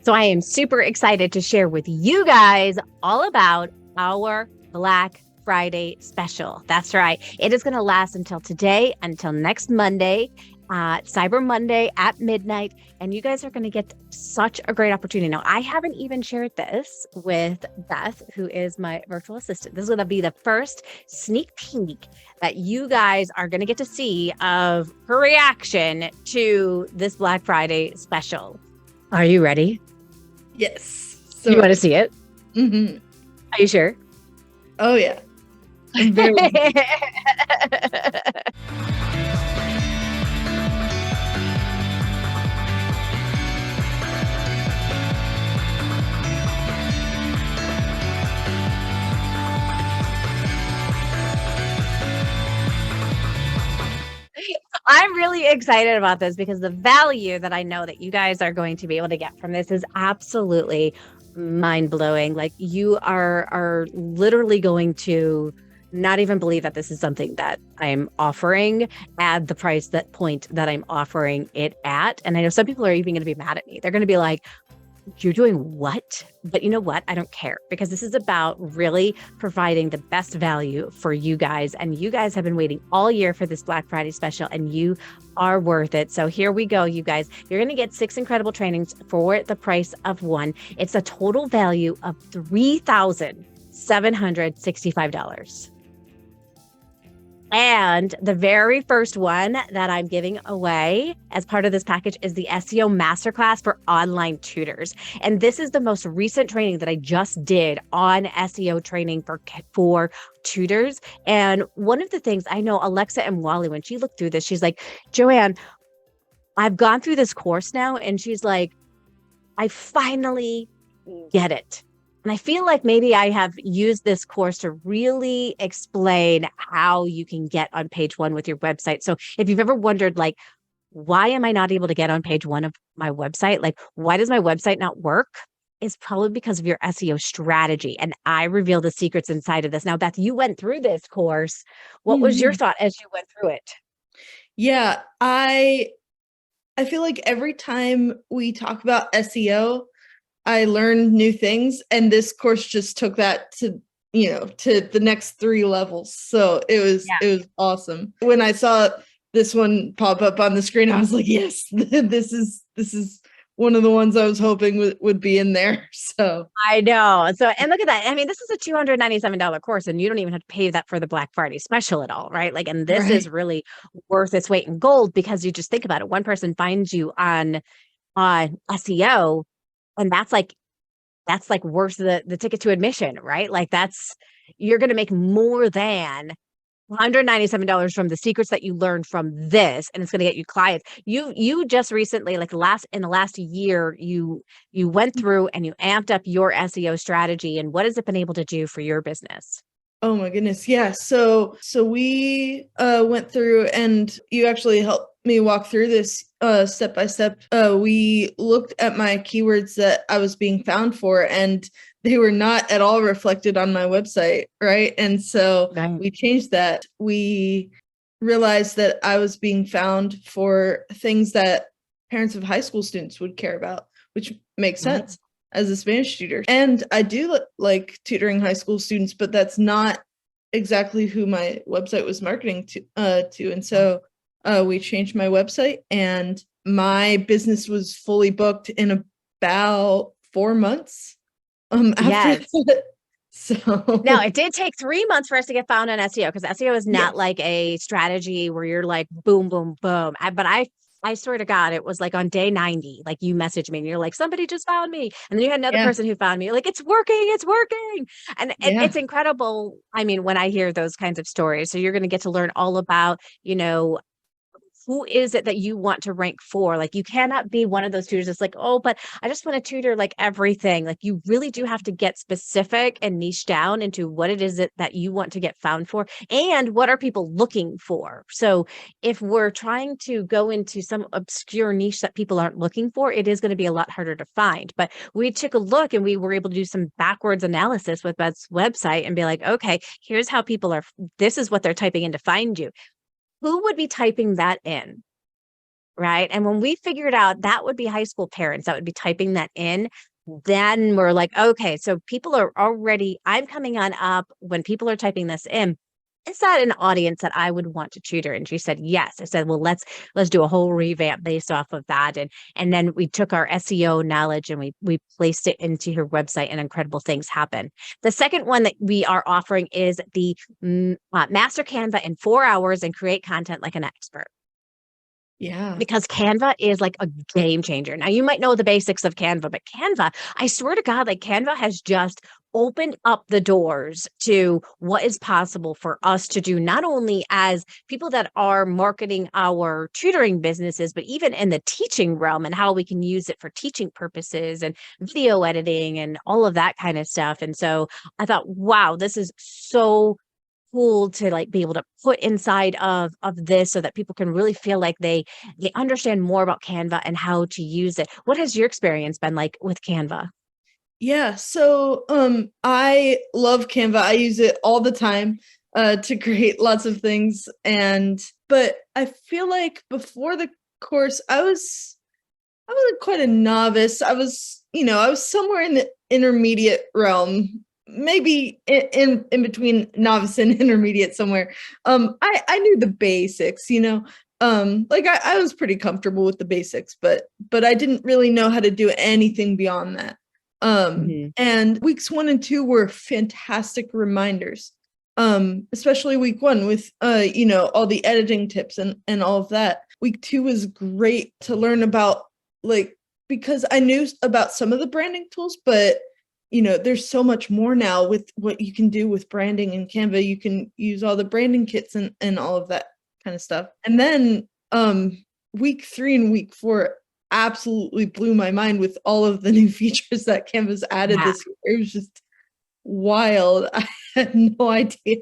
So I am super excited to share with you guys all about our Black Friday special. That's right. It is going to last until today, until next Monday, Cyber Monday at midnight. And you guys are going to get such a great opportunity. Now, I haven't even shared this with Beth, who is my virtual assistant. This is going to be the first sneak peek that you guys are going to get to see of her reaction to this Black Friday special. Are you ready? Yes. So you want to see it? Mm-hmm. Are you sure? Oh, yeah. I'm very I'm really excited about this because the value that I know that you guys are going to be able to get from this is absolutely mind-blowing. Like you are literally going to not even believe that this is something that I'm offering at the price point that I'm offering it at. And I know some people are even going to be mad at me. They're going to be like, you're doing what? But you know what? I don't care, because this is about really providing the best value for you guys. And you guys have been waiting all year for this Black Friday special, and you are worth it. So here we go, you guys. You're going to get 6 incredible trainings for the price of 1. It's a total value of $3,765. And the very first one that I'm giving away as part of this package is the SEO Masterclass for online tutors. And this is the most recent training that I just did on SEO training for tutors. And one of the things I know, Alexa and Wally, when she looked through this, she's like, Joanne, I've gone through this course now. And she's like, I finally get it. And I feel like maybe I have used this course to really explain how you can get on page 1 with your website. So if you've ever wondered, like, why am I not able to get on page 1 of my website? Like, why does my website not work? It's probably because of your SEO strategy. And I reveal the secrets inside of this. Now, Beth, you went through this course. What was your thought as you went through it? Yeah, I feel like every time we talk about SEO, I learned new things, and this course just took that to the next 3 levels. So it was awesome. When I saw this one pop up on the screen, I was like, yes, this is one of the ones I was hoping would be in there. So I know. So, and look at that. I mean, this is a $297 course, and you don't even have to pay that for the Black Friday special at all, right? Like, and this is really worth its weight in gold, because you just think about it. One person finds you on SEO, and that's like worth the ticket to admission, right? Like you're going to make more than $197 from the secrets that you learned from this, and it's going to get you clients. You just recently, like in the last year, you went through and you amped up your SEO strategy. And what has it been able to do for your business? Oh my goodness. Yeah. So we went through, and you actually helped me walk through this step by step. We looked at my keywords that I was being found for, and they were not at all reflected on my website. Right. And so we changed that. We realized that I was being found for things that parents of high school students would care about, which makes sense as a Spanish tutor. And I do like tutoring high school students, but that's not exactly who my website was marketing to. And so we changed my website, and my business was fully booked in about 4 months after that. So now, it did take 3 months for us to get found on SEO, because SEO is not like a strategy where you're like boom, boom, boom. But I swear to God, it was like on day 90, like you messaged me and you're like, somebody just found me. And then you had another person who found me. You're like, it's working. And it's incredible. I mean, when I hear those kinds of stories, so you're going to get to learn all about, who is it that you want to rank for? Like, you cannot be one of those tutors that's like, oh, but I just want to tutor like everything. Like, you really do have to get specific and niche down into what it is that you want to get found for, and what are people looking for. So if we're trying to go into some obscure niche that people aren't looking for, it is going to be a lot harder to find. But we took a look, and we were able to do some backwards analysis with Beth's website and be like, okay, here's how people this is what they're typing in to find you. Who would be typing that in? right? And when we figured out that would be high school parents that would be typing that in, then we're like, okay, so people are already, I'm coming on up when people are typing this in. Is that an audience that I would want to tutor? And she said, yes. I said, well, let's do a whole revamp based off of that. And then we took our SEO knowledge and we placed it into her website, and incredible things happen. The second one that we are offering is the Master Canva in 4 hours and create content like an expert, Yeah. because Canva is like a game changer. Now, you might know the basics of Canva, but Canva, I swear to God, like Canva has just opened up the doors to what is possible for us to do, not only as people that are marketing our tutoring businesses, but even in the teaching realm and how we can use it for teaching purposes and video editing and all of that kind of stuff. And so I thought, wow, this is so cool to like be able to put inside of this so that people can really feel like they understand more about Canva and how to use it. What has your experience been like with Canva? Yeah, so I love Canva. I use it all the time to create lots of things, but I feel like before the course I was quite a novice. I was somewhere in the intermediate realm, maybe in between novice and intermediate somewhere. I knew the basics, like I was pretty comfortable with the basics, but I didn't really know how to do anything beyond that. Mhm. And weeks 1 and 2 were fantastic reminders. Especially week 1 with all the editing tips and all of that. Week 2 was great to learn about, like, because I knew about some of the branding tools, but there's so much more now with what you can do with branding in Canva. You can use all the branding kits and all of that kind of stuff. And then week 3 and week 4 absolutely blew my mind with all of the new features that Canva's added Yeah. this year. It was just wild. I had no idea.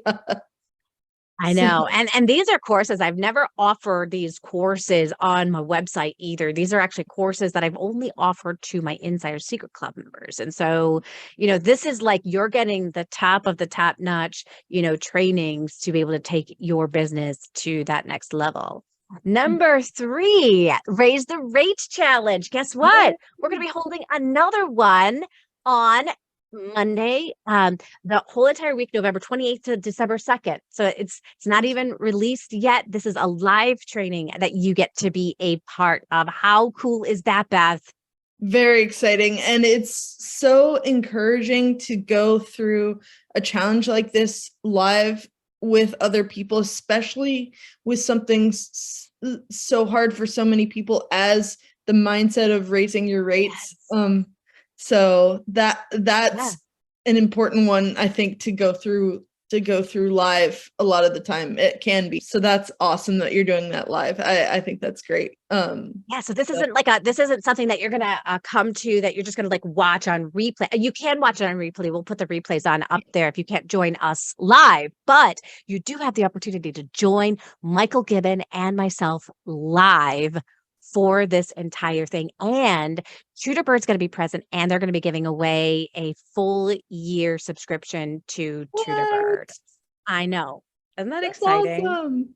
I So know. And these are courses. I've never offered these courses on my website either. These are actually courses that I've only offered to my Insider Secret Club members. And so, this is like you're getting the top of the top notch, trainings to be able to take your business to that next level. Number 3, raise the rate challenge. Guess what? We're going to be holding another one on Monday, the whole entire week, November 28th to December 2nd. So it's not even released yet. This is a live training that you get to be a part of. How cool is that, Beth? very exciting. And it's so encouraging to go through a challenge like this live with other people, especially with something so hard for so many people as the mindset of raising your rates. Yes. So Yeah. that's an important one, I think, to go through live. A lot of the time it can be. So that's awesome that you're doing that live. I think that's great. Yeah, so this So isn't this isn't something that you're gonna come to that you're just gonna like watch on replay. You can watch it on replay. We'll put the replays on up there if you can't join us live, but you do have the opportunity to join Michael Gibbon and myself live for this entire thing. And Tutorbird's going to be present, and they're going to be giving away a full year subscription to Tutorbird. what? I know. Isn't that That's exciting? awesome.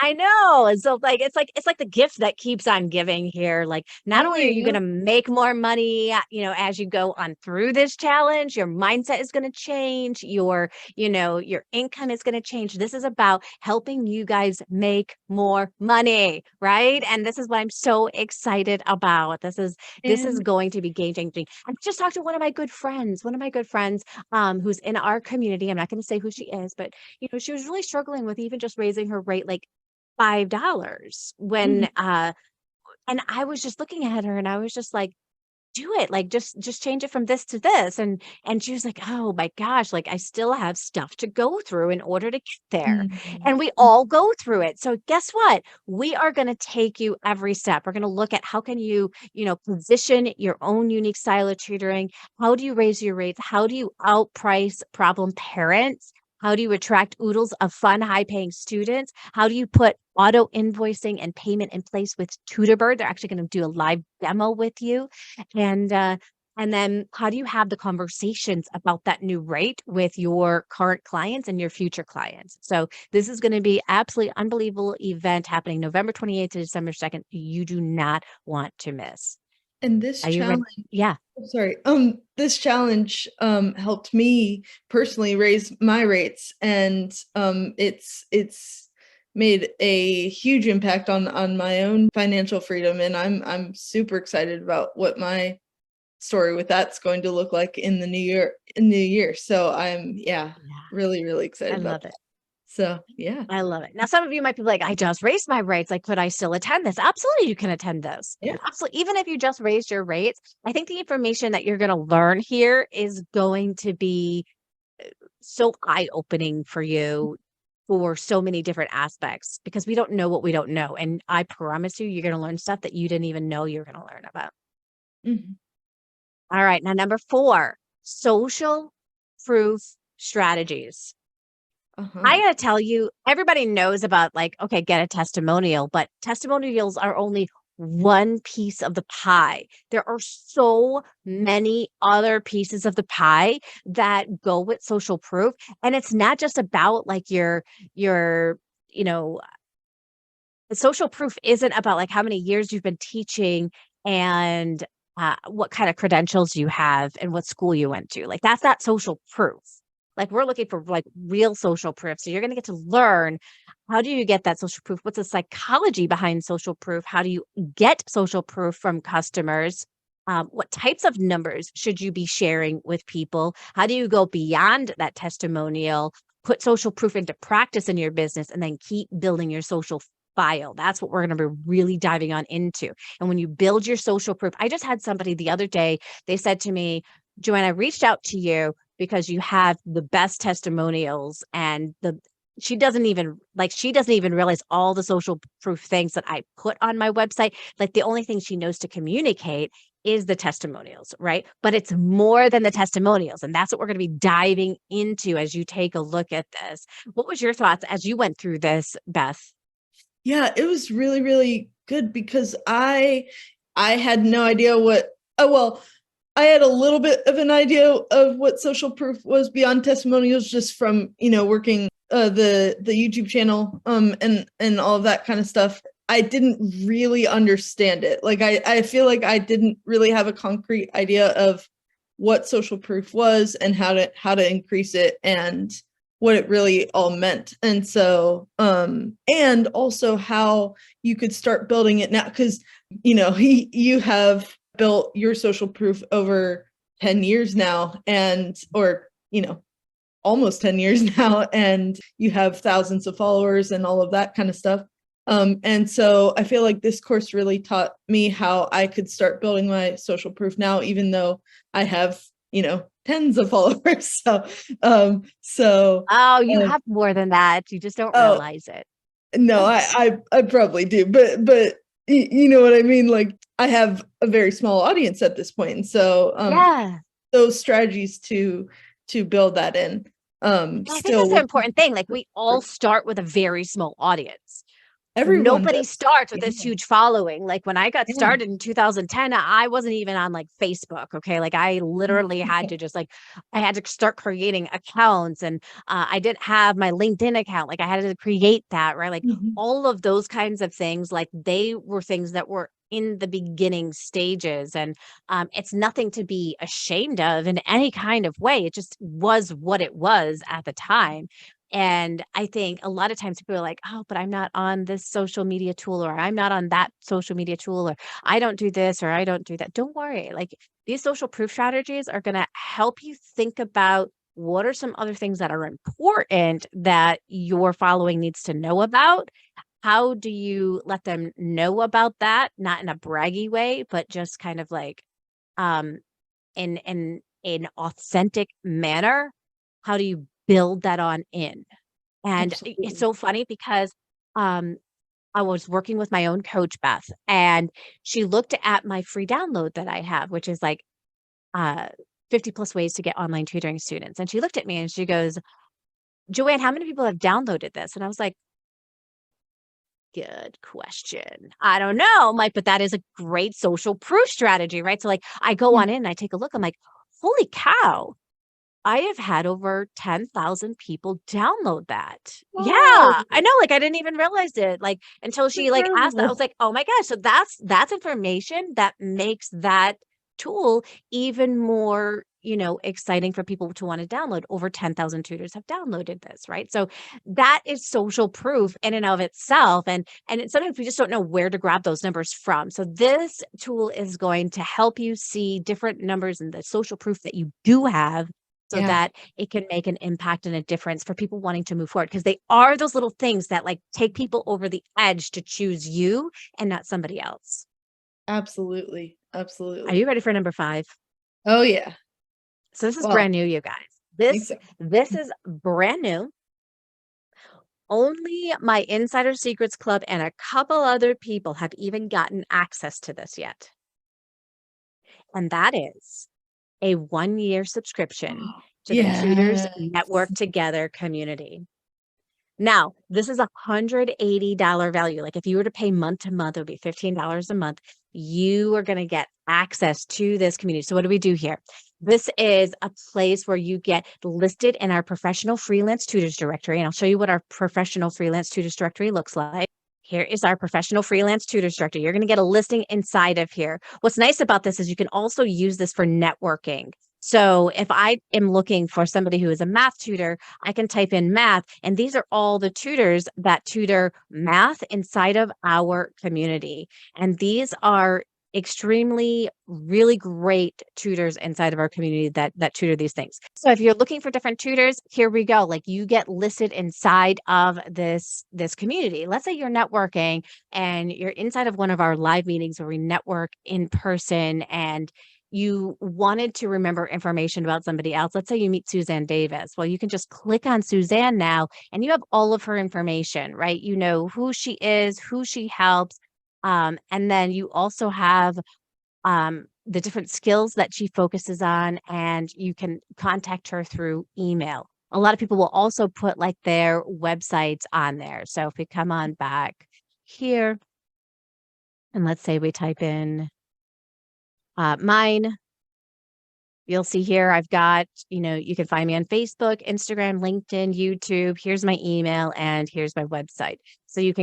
I know. And so it's like the gift that keeps on giving here. Like not Oh, only are you going yeah. to make more money, as you go on through this challenge, your mindset is going to change, your income is going to change. This is about helping you guys make more money, right? And this is what I'm so excited about. This is And going to be game changing. I just talked to one of my good friends who's in our community. I'm not going to say who she is, but she was really struggling with even just raising her rate like $5 mhm, when and I was just looking at her and I was just like, do it, like just change it from this to this. And she was like, oh my gosh, like I still have stuff to go through in order to get there. mhm, And we mhm. all go through it. So guess what? We are going to take you every step. We're going to look at how can you, position your own unique style of tutoring. How do you raise your rates? How do you outprice problem parents? How do you attract oodles of fun, high-paying students? How do you put auto invoicing and payment in place with Tutorbird? They're actually going to do a live demo with you. And And then how do you have the conversations about that new rate with your current clients and your future clients? So this is going to be absolutely unbelievable event happening November 28th to December 2nd. You do not want to miss. And this Are you ready? challenge, Yeah. sorry, this challenge helped me personally raise my rates, and it's made a huge impact on my own financial freedom, and I'm super excited about what my story with that's going to look like in the new year. So I'm Yeah. really I excited about love that. it. So yeah. I love it. Now, some of you might be like, I just raised my rates. Like, could I still attend this? Absolutely, you can attend this. Yeah. Absolutely. Even if you just raised your rates, I think the information that you're going to learn here is going to be so eye-opening for you for so many different aspects because we don't know what we don't know. And I promise you, you're going to learn stuff that you didn't even know you're going to learn about. Mhm. All right. Now, number 4, social proof strategies. I Uh-huh. gotta tell you, everybody knows about like, okay, get a testimonial, but testimonials are only one piece of the pie. There are so many other pieces of the pie that go with social proof. And it's not just about like your, you know, the social proof isn't about like how many years you've been teaching and what kind of credentials you have and what school you went to. Like that's not social proof. Like we're looking for like real social proof. So you're going to get to learn how do you get that social proof? What's the psychology behind social proof? How do you get social proof from customers? What types of numbers should you be sharing with people? How do you go beyond that testimonial? Put social proof into practice in your business and then keep building your social file. That's what we're going to be really diving on into. And when you build your social proof, I just had somebody the other day, they said to me, Joanne, I reached out to you because you have the best testimonials and she doesn't even realize all the social proof things that I put on my website. Like the only thing she knows to communicate is the testimonials, right? But it's more than the testimonials. And that's what we're going to be diving into as you take a look at this. What was your thoughts as you went through this, Beth? Yeah, it was really good because I had no idea what I had a little bit of an idea of what social proof was beyond testimonials just from, working the YouTube channel and all of that kind of stuff. I didn't really understand it. Like I feel like I didn't really have a concrete idea of what social proof was and how to increase it and what it really all meant. And so and also how you could start building it now because you have built your social proof over 10 years now and or almost 10 years now and you have thousands of followers and all of that kind of stuff. And so I feel like this course really taught me how I could start building my social proof now, even though I have, tens of followers. So Oh, you um, have more than that. You just don't oh realize it. no, I probably do, but you know what I mean? Like I have a very small audience at this point. And so Yeah. those strategies to build that in I think that's still the work. important thing. Like we all start with a very small audience. Everyone Nobody does. starts with this Yeah. huge following. Like when I got Yeah. started in 2010, I wasn't even on like Facebook. Okay. Like I literally had to just like, I had to start creating accounts and I didn't have my LinkedIn account. Like I had to create that, right? Like Mhm. all of those kinds of things, like they were things that were in the beginning stages. And it's nothing to be ashamed of in any kind of way. It just was what it was at the time. And I think a lot of times people are like, oh, but I'm not on this social media tool, or I'm not on that social media tool, or I don't do this, or I don't do that. Don't worry. Like these social proof strategies are going to help you think about what are some other things that are important that your following needs to know about. How do you let them know about that? Not in a braggy way, but just kind of like um in an authentic manner. How do you build that on in? And it's Absolutely. so funny because, um, I was working with my own coach, Beth, and she looked at my free download that I have, which is like, uh, 50 plus ways to get online tutoring students. And she looked at me and she goes, Joanne, how many people have downloaded this? And I was like, Good question. I don't know, Mike, but that is a great social proof strategy, right? So like I go Yeah. on in and I take a look. I'm like, holy cow, I have had over 10,000 people download that. Yeah, Wow, I know. Like I didn't even realize it. Like until that's she like asked that, I was incredible. like, oh my gosh. So that's information that makes that tool even more, exciting for people to want to download. Over 10,000 tutors have downloaded this, right? So that is social proof in and of itself. Sometimes we just don't know where to grab those numbers from. So this tool is going to help you see different numbers and the social proof that you do have so Yeah, that it can make an impact and a difference for people wanting to move forward because they are those little things that like take people over the edge to choose you and not somebody else. absolutely. Are you Absolutely. ready for number 5? Oh, yeah. So this is Well, brand new, you guys. I think This so. this is brand new. Only my Insider Secrets Club and a couple other people have even gotten access to this yet. And that is a 1-year subscription to the Tutors Yes. Network Together community. Now, this is $180 value. Like if you were to pay month to month, it would be $15 a month. You are going to get access to this community. So what do we do here? This is a place where you get listed in our professional freelance tutors directory. And I'll show you what our professional freelance tutors directory looks like. Here is our professional freelance tutors directory. You're going to get a listing inside of here. What's nice about this is you can also use this for networking. So if I am looking for somebody who is a math tutor, I can type in math, and these are all the tutors that tutor math inside of our community. And these are extremely really great tutors inside of our community that tutor these things. So if you're looking for different tutors, here we go. Like you get listed inside of this community. Let's say you're networking and you're inside of one of our live meetings where we network in person and you wanted to remember information about somebody else. Let's say you meet Suzanne Davis. Well, you can just click on Suzanne now and you have all of her information, right? You know who she is, who she helps. And then you also have the different skills that she focuses on, and you can contact her through email. A lot of people will also put like their websites on there. So if we come on back here, and let's say we type in mine, you'll see here I've got, you can find me on Facebook, Instagram, LinkedIn, YouTube. Here's my email and here's my website. So you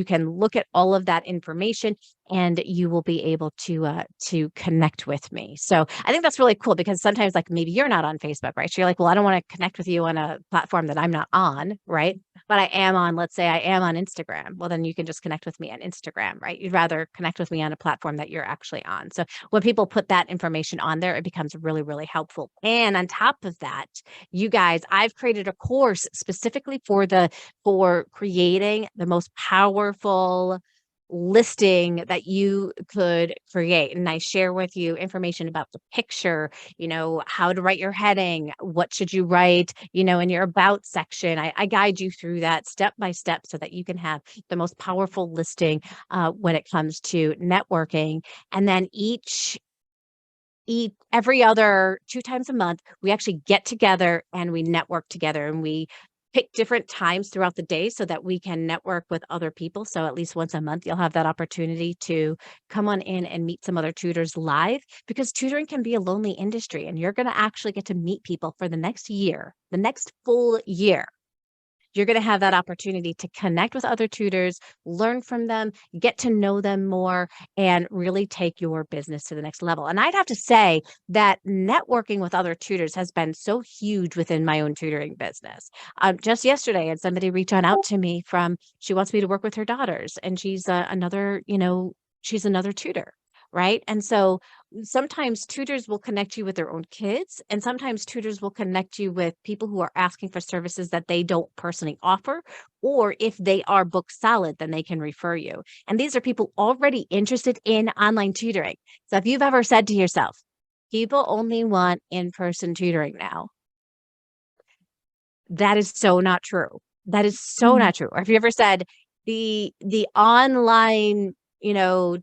can look at all of that information and you will be able to connect with me. So I think that's really cool because sometimes like maybe you're not on Facebook, right? So you're like, well, I don't want to connect with you on a platform that I'm not on, right? But I am on, let's say I am on Instagram. Well, then you can just connect with me on Instagram, right? You'd rather connect with me on a platform that you're actually on. So when people put that information on there, it becomes really, really helpful. And on top of that, you guys, I've created a course specifically for creating the most powerful listing that you could create. And I share with you information about the picture, how to write your heading, what should you write, in your about section. I guide you through that step by step so that you can have the most powerful listing when it comes to networking. And then every other 2 times a month, we actually get together and we network together and we pick different times throughout the day so that we can network with other people. So at least once a month, you'll have that opportunity to come on in and meet some other tutors live because tutoring can be a lonely industry and you're going to actually get to meet people for the next year, the next full year. You're going to have that opportunity to connect with other tutors, learn from them, get to know them more, and really take your business to the next level. And I'd have to say that networking with other tutors has been so huge within my own tutoring business. Just yesterday, I had somebody reach on out to me she wants me to work with her daughters, and she's she's another tutor. Right. And so sometimes tutors will connect you with their own kids, and sometimes tutors will connect you with people who are asking for services that they don't personally offer, or if they are book solid, then they can refer you. And these are people already interested in online tutoring. So if you've ever said to yourself, people only want in-person tutoring now, that is so not true. That is so Mhm. not true. Or if you ever said the online,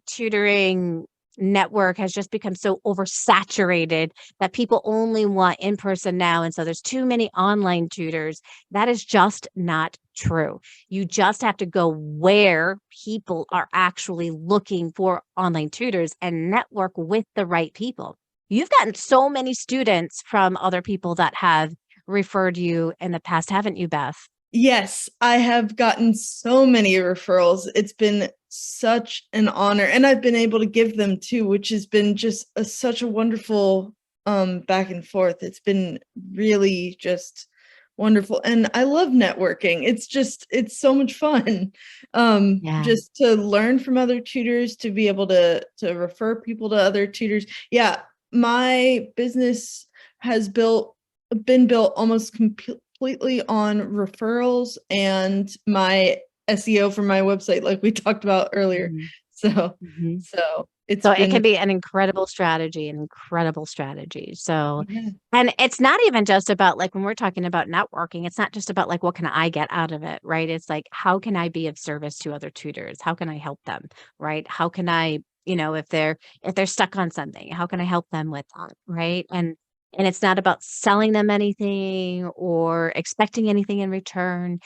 tutoring network has just become so oversaturated that people only want in person now. And so there's too many online tutors. That is just not true. You just have to go where people are actually looking for online tutors and network with the right people. You've gotten so many students from other people that have referred you in the past, haven't you, Beth? Yes, I have gotten so many referrals. It's been such an honor, and I've been able to give them too, which has been just such a wonderful back and forth. It's been really just wonderful, and I love networking. It's so much fun. Yeah. Just to learn from other tutors, to be able to refer people to other tutors. Yeah, my business has been built almost completely on referrals and my SEO for my website, like we talked about earlier. Mhm. So, Mhm. so it's So it been, can be an incredible strategy, an incredible strategy. So, yeah. and it's not even just about like when we're talking about networking, it's not just about like what can I get out of it, right? It's like how can I be of service to other tutors? How can I help them, right? How can I, if they're stuck on something, how can I help them with that, right? And it's not about selling them anything or expecting anything in return.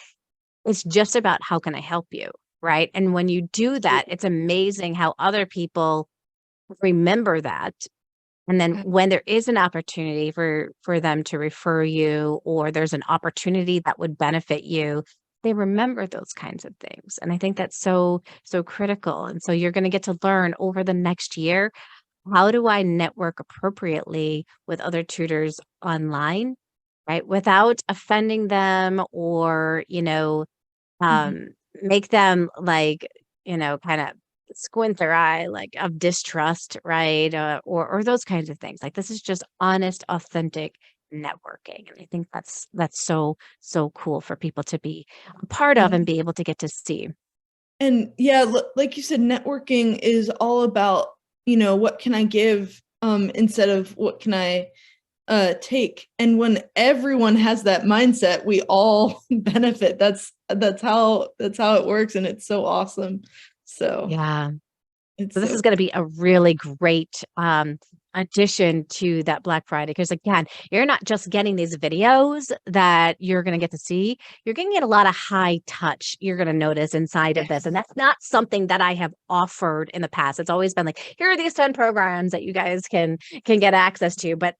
It's just about how can I help you, right? And when you do that, it's amazing how other people remember that. And then when there is an opportunity for them to refer you, or there's an opportunity that would benefit you, they remember those kinds of things. And I think that's so critical. And so you're going to get to learn over the next year, how do I network appropriately with other tutors online, right? Without offending them or, Mhm. um, make them like, kind of squint their eye like of distrust, right? Or those kinds of things. Like this is just honest, authentic networking. And I think that's so cool for people to be a part of Yeah. and be able to get to see. And yeah, like you said, networking is all about, what can I give instead of what can I take. And when everyone has that mindset, we all benefit. That's how it works, and it's so awesome. So Yeah. it's So this so is going to be a really great addition to that Black Friday because again, you're not just getting these videos that you're going to get to see. You're going to get a lot of high touch. You're going to notice inside of this, and yes. that's not something that I have offered in the past. It's always been like, here are these 10 programs that you guys can get access to. But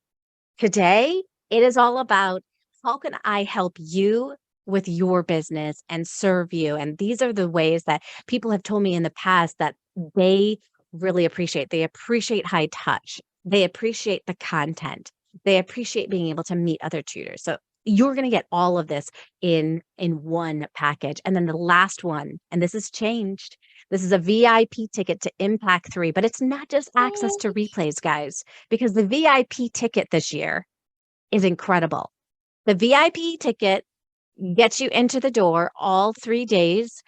today, it is all about how can I help you with your business and serve you. And these are the ways that people have told me in the past that they really appreciate. They appreciate high touch. They appreciate the content. They appreciate being able to meet other tutors. So you're going to get all of this in one package. And then the last one, and this has changed. This is a VIP ticket to Impact 3, but it's not just access to replays, guys, because the VIP ticket this year is incredible. The VIP ticket gets you into the door all 3 days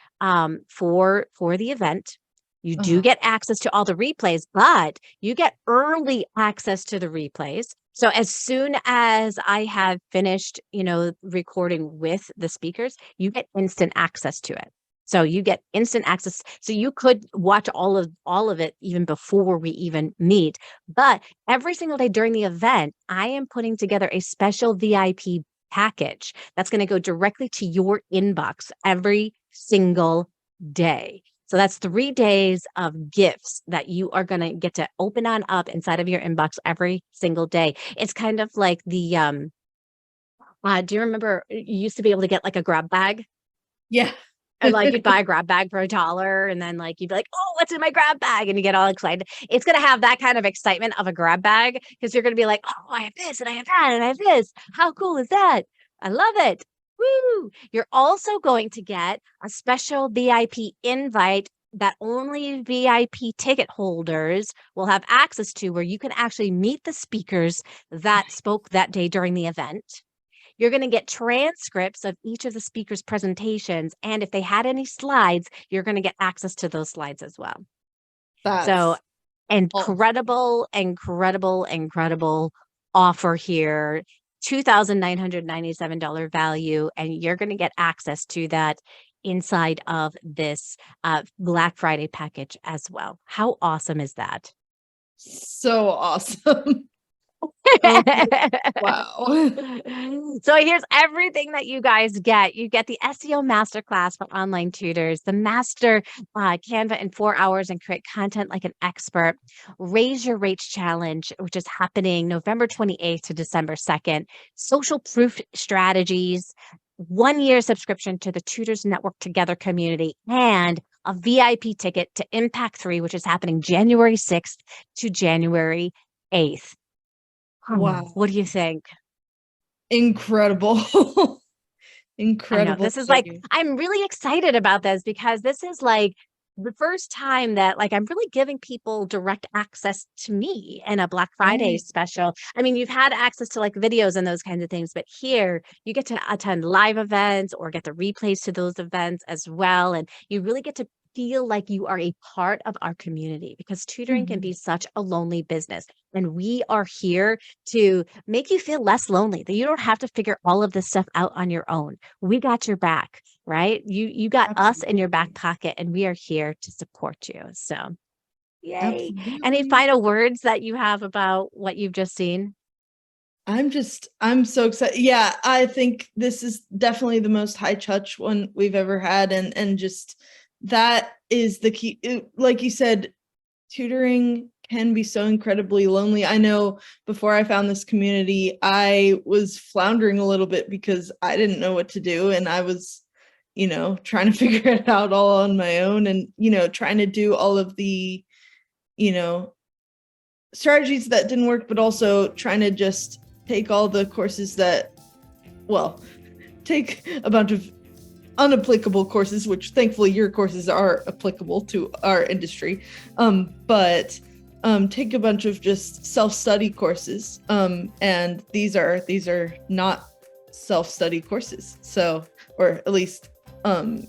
for the event. You do Uh-huh. get access to all the replays, but you get early access to the replays. So as soon as I have finished, recording with the speakers, you get instant access to it. So you get instant access. So you could watch all of it even before we even meet. But every single day during the event, I am putting together a special VIP package that's going to go directly to your inbox every single day. So that's 3 days of gifts that you are going to get to open on up inside of your inbox every single day. It's kind of like do you remember you used to be able to get like a grab bag? Yeah. And like you'd buy a grab bag for $1 and then like you'd be like, oh, what's in my grab bag? And you get all excited. It's gonna have that kind of excitement of a grab bag because you're gonna be like, oh, I have this and I have that and I have this. How cool is that? I love it. Woo! You're also going to get a special VIP invite that only VIP ticket holders will have access to, where you can actually meet the speakers that spoke that day during the event. You're going to get transcripts of each of the speakers' presentations. And if they had any slides, you're going to get access to those slides as well. So That's awesome. incredible, incredible, incredible offer here. $2,997 value. And you're going to get access to that inside of this Black Friday package as well. How awesome is that? So awesome. Oh, wow. So here's everything that you guys get. You get the SEO Masterclass for online tutors, the Master Canva in 4 hours and create content like an expert, Raise Your Rates Challenge, which is happening November 28th to December 2nd, social proof strategies, 1-year subscription to the Tutors Network Together community, and a VIP ticket to Impact 3, which is happening January 6th to January 8th. Wow. What do you think? Incredible. I know Incredible. this is like, I'm really excited about this because this is like the first time that like I'm really giving people direct access to me in a Black Friday Right. special. I mean, you've had access to like videos and those kinds of things, but here you get to attend live events or get the replays to those events as well. And you really get to feel like you are a part of our community because tutoring can be such a lonely business. And we are here to make you feel less lonely, that you don't have to figure all of this stuff out on your own. We got your back, right? You got us in your back pocket, and we are here to support you. So, yay. Absolutely. Any final words that you have about what you've just seen? I'm so excited. Yeah, I think this is definitely the most high touch one we've ever had. And just that is the key. Like you said, tutoring can be so incredibly lonely. I know before I found this community, I was floundering a little bit because I didn't know what to do. And I was, trying to figure it out all on my own and, trying to do all of the, strategies that didn't work, but also trying to just take all the courses take a bunch of unapplicable courses, which thankfully your courses are applicable to our industry. But take a bunch of just self-study courses. And these are not self-study courses. So, or at least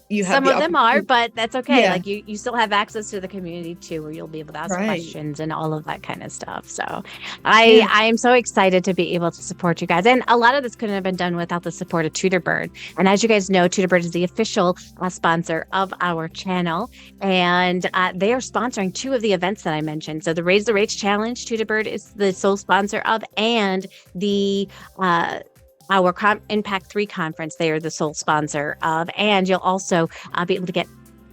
you have some of them are, but that's okay. Yeah. Like you still have access to the community too, where you'll be able to ask questions and all of that kind of stuff. So I am so excited to be able to support you guys. And a lot of this couldn't have been done without the support of TutorBird. And as you guys know, TutorBird is the official sponsor of our channel. And they are sponsoring 2 of the events that I mentioned. So the Raise the Rates Challenge, TutorBird is the sole sponsor of, and the our Impact 3 conference, they are the sole sponsor of, and you'll also be able to get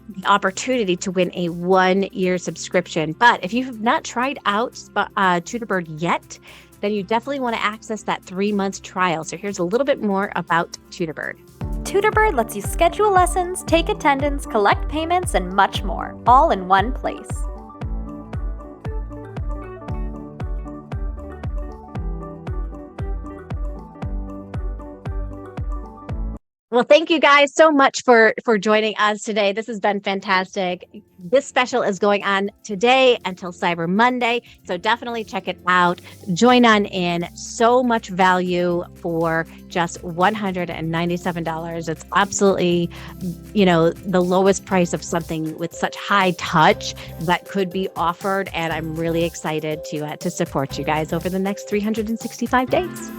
the opportunity to win a 1-year subscription. But if you have not tried out TutorBird yet, then you definitely want to access that 3-month trial. So here's a little bit more about TutorBird. TutorBird lets you schedule lessons, take attendance, collect payments, and much more, all in one place. Well, thank you guys so much for joining us today. This has been fantastic. This special is going on today until Cyber Monday. So definitely check it out. Join on in. So much value for just $197. It's absolutely, the lowest price of something with such high touch that could be offered. And I'm really excited to support you guys over the next 365 days.